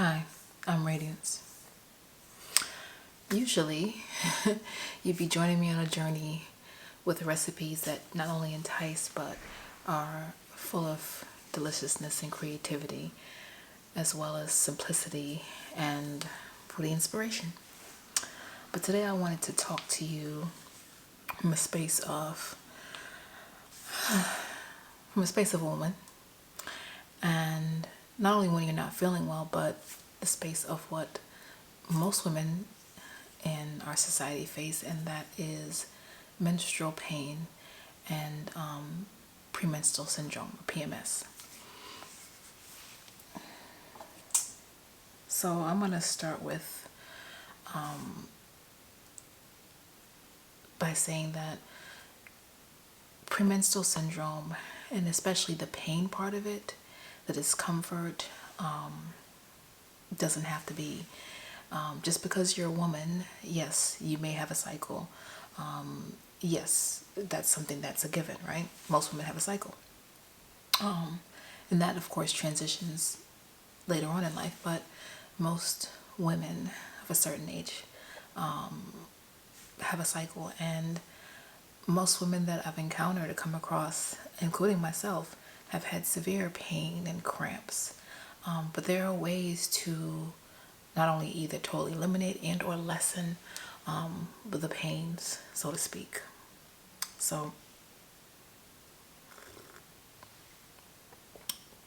Hi, I'm Radiance. Usually, you'd be joining me on a journey with recipes that not only entice but are full of deliciousness and creativity, as well as simplicity and foodie inspiration. But today I wanted to talk to you from a space of a woman, and not only when you're not feeling well, but the space of what most women in our society face, and that is menstrual pain and premenstrual syndrome, or PMS. So I'm going to start with by saying that premenstrual syndrome, and especially the pain part of it, the discomfort, doesn't have to be just because you're a woman. Yes, you may have a cycle. Yes, that's something that's a given, right? Most women have a cycle. And that, of course, transitions later on in life, but most women of a certain age have a cycle. And most women that I've encountered or come across, including myself, have had severe pain and cramps. But there are ways to not only either totally eliminate and or lessen the pains, so to speak. So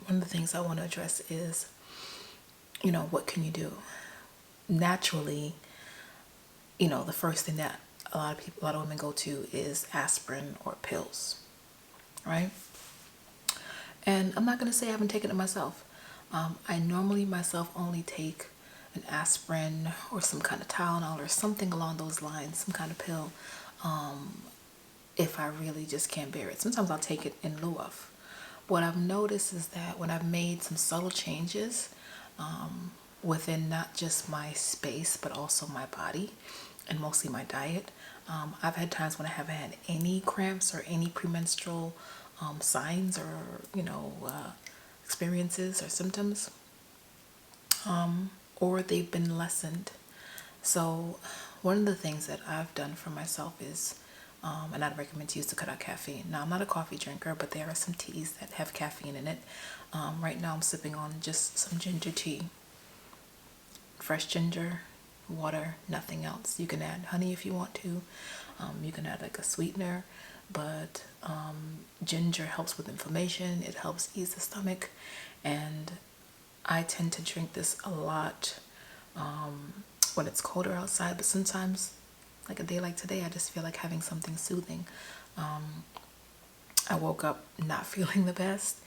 one of the things I want to address is, what can you do? Naturally, the first thing that a lot of women go to is aspirin or pills, right? And I'm not going to say I haven't taken it myself. I normally myself only take an aspirin or some kind of Tylenol or something along those lines, some kind of pill, if I really just can't bear it. Sometimes I'll take it in lieu of. What I've noticed is that when I've made some subtle changes within not just my space but also my body and mostly my diet, I've had times when I haven't had any cramps or any premenstrual signs or experiences or symptoms, or they've been lessened. So one of the things that I've done for myself is, and I'd recommend to use to cut out caffeine. Now, I'm not a coffee drinker, but there are some teas that have caffeine in it. Right now I'm sipping on just some ginger tea. Fresh ginger, water, nothing else. You can add honey if you want to. You can add like a sweetener, but ginger helps with inflammation. It helps ease the stomach, and I tend to drink this a lot when it's colder outside, but sometimes, like a day like today, I just feel like having something soothing. I woke up not feeling the best,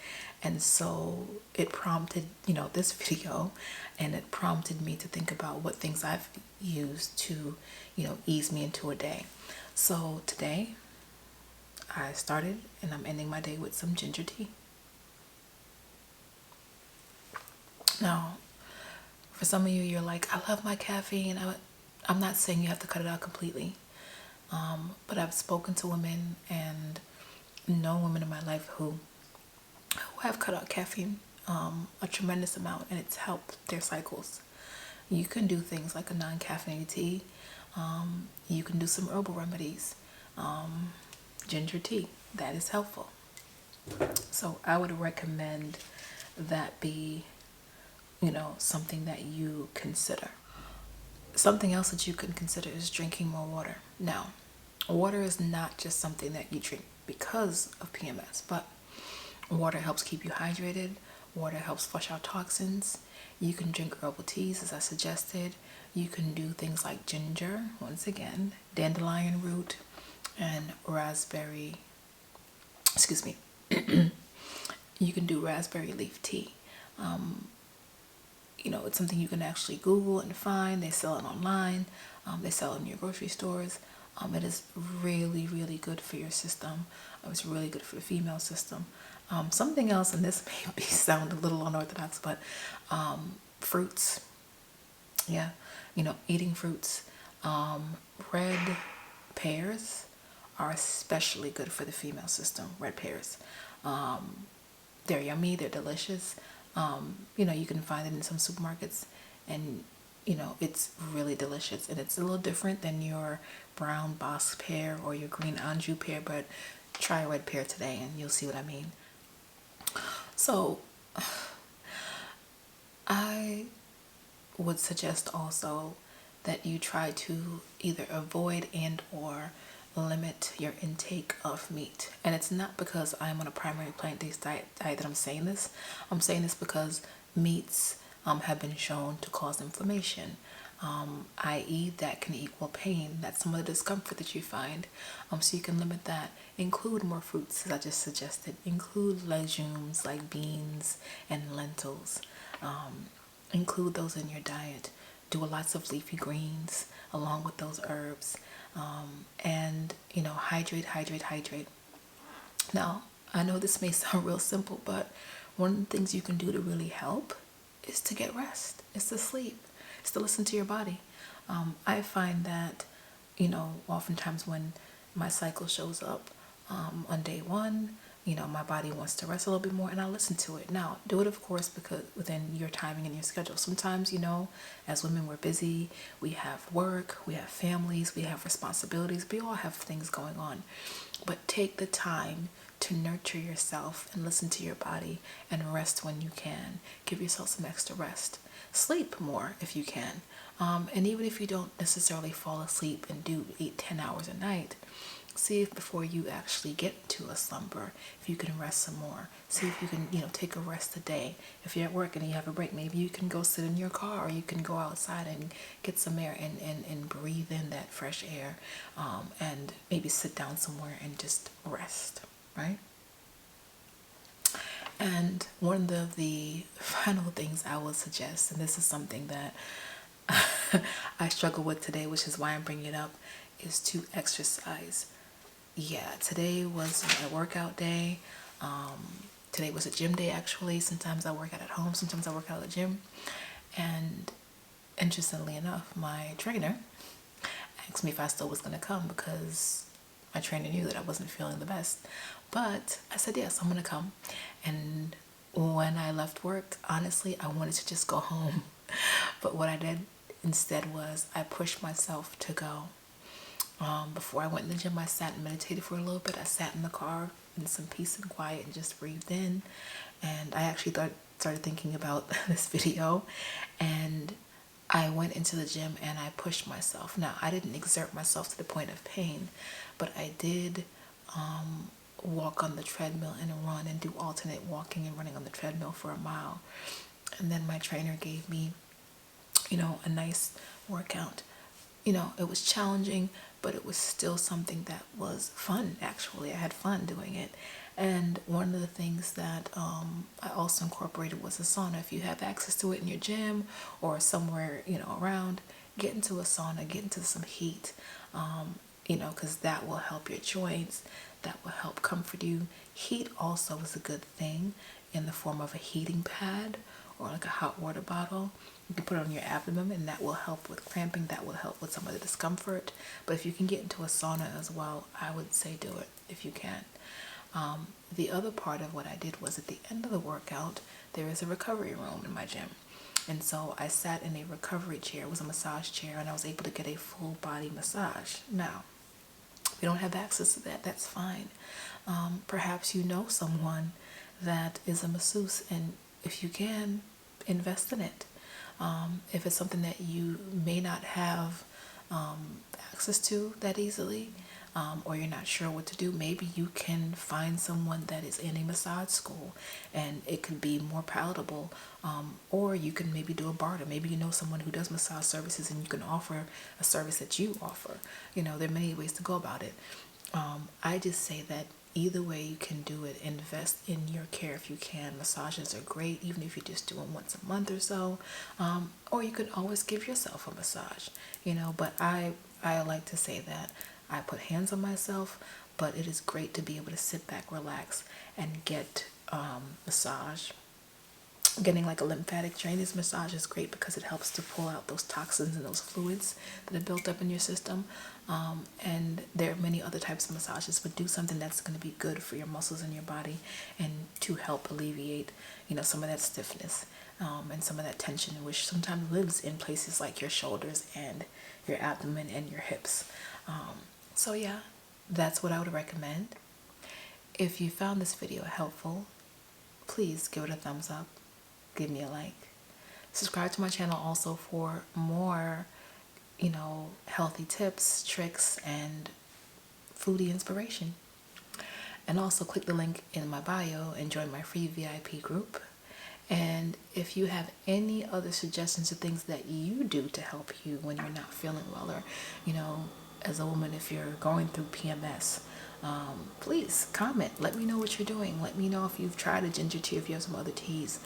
and so it prompted, this video, and it prompted me to think about what things I've used to, ease me into a day. So today, I started, and I'm ending my day with some ginger tea. Now, for some of you, you're like, I love my caffeine. I'm not saying you have to cut it out completely, but I've spoken to women and known women in my life who have cut out caffeine a tremendous amount, and it's helped their cycles. You can do things like a non-caffeinated tea. You can do some herbal remedies. Ginger tea, that is helpful. So I would recommend that be, something that you consider. Something else that you can consider is drinking more water. Now, water is not just something that you drink because of PMS, but water helps keep you hydrated. Water helps flush out toxins. You can drink herbal teas, as I suggested. You can do things like ginger, once again, dandelion root, and raspberry, excuse me, you can do raspberry leaf tea. It's something you can actually Google and find. They sell it online. They sell it in your grocery stores. It is really, really good for your system. It's really good for the female system. Something else, and this may sound a little unorthodox, but fruits. Yeah, eating fruits. Red pears are especially good for the female system. Red pears. They're yummy. They're delicious. You can find it in some supermarkets. and it's really delicious, and it's a little different than your brown boss pear or your green anjou pear, but try red pear today and you'll see what I mean. So I would suggest also that you try to either avoid and or limit your intake of meat. And it's not because I'm on a primary plant-based diet that I'm saying this. I'm saying this because meats have been shown to cause inflammation, i.e. that can equal pain. That's some of the discomfort that you find. So you can limit that. Include more fruits, as I just suggested. Include legumes like beans and lentils. Include those in your diet. Do lots of leafy greens along with those herbs. And hydrate, hydrate, hydrate. Now, I know this may sound real simple, but one of the things you can do to really help is to get rest. It's to sleep. It's to listen to your body. I find that, oftentimes when my cycle shows up on day one, my body wants to rest a little bit more, and I listen to it. Now, do it, of course, because within your timing and your schedule. Sometimes, as women, we're busy. We have work, we have families, we have responsibilities. We all have things going on. But take the time to nurture yourself and listen to your body and rest when you can. Give yourself some extra rest. Sleep more if you can. And even if you don't necessarily fall asleep and do 8-10 hours a night, see if before you actually get to a slumber, if you can rest some more. See if you can, take a rest a day. If you're at work and you have a break, maybe you can go sit in your car, or you can go outside and get some air and breathe in that fresh air, and maybe sit down somewhere and just rest, right? And one of the final things I would suggest, and this is something that I struggle with today, which is why I'm bringing it up, is to exercise. Yeah, today was a workout day. Today was a gym day, actually. Sometimes I work out at home, sometimes I work out at the gym. And interestingly enough, my trainer asked me if I still was going to come because my trainer knew that I wasn't feeling the best. But I said, yes, I'm going to come. And when I left work, honestly, I wanted to just go home. But what I did instead was I pushed myself to go. Before I went in the gym, I sat and meditated for a little bit. I sat in the car in some peace and quiet and just breathed in. And I actually started thinking about this video, and I went into the gym and I pushed myself. Now, I didn't exert myself to the point of pain, but I did walk on the treadmill and run and do alternate walking and running on the treadmill for a mile. And then my trainer gave me, a nice workout. It was challenging, but it was still something that was fun, actually. I had fun doing it. And one of the things that I also incorporated was a sauna. If you have access to it in your gym or somewhere, around, get into a sauna, get into some heat, because that will help your joints, that will help comfort you. Heat also is a good thing in the form of a heating pad or like a hot water bottle. You can put it on your abdomen, and that will help with cramping. That will help with some of the discomfort. But if you can get into a sauna as well, I would say do it if you can. The other part of what I did was at the end of the workout, there is a recovery room in my gym. And so I sat in a recovery chair. It was a massage chair, and I was able to get a full body massage. Now, if you don't have access to that, that's fine. Perhaps you know someone that is a masseuse, and if you can, invest in it. If it's something that you may not have access to that easily, or you're not sure what to do, maybe you can find someone that is in a massage school and it could be more palatable, or you can maybe do a barter. Maybe you know someone who does massage services and you can offer a service that you offer. There are many ways to go about it. I just say that either way you can do it. Invest in your care if you can. Massages are great, even if you just do them once a month or so, or you can always give yourself a massage, but I like to say that I put hands on myself, but it is great to be able to sit back, relax, and get massage. Getting like a lymphatic drainage massage is great because it helps to pull out those toxins and those fluids that are built up in your system. And there are many other types of massages, but do something that's going to be good for your muscles in your body and to help alleviate, some of that stiffness. and some of that tension, which sometimes lives in places like your shoulders and your abdomen and your hips. So yeah, that's what I would recommend. If you found this video helpful, please give it a thumbs up, give me a like. Subscribe to my channel also for more, healthy tips, tricks, and foodie inspiration. And also click the link in my bio and join my free VIP group. And if you have any other suggestions of things that you do to help you when you're not feeling well, or, as a woman, if you're going through PMS, please comment. Let me know what you're doing. Let me know if you've tried a ginger tea, if you have some other teas.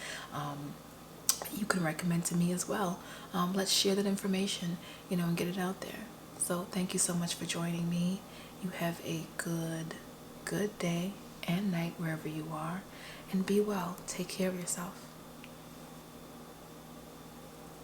You can recommend to me as well. Let's share that information, and get it out there. So thank you so much for joining me. You have a good day and night wherever you are, and be well. Take care of yourself.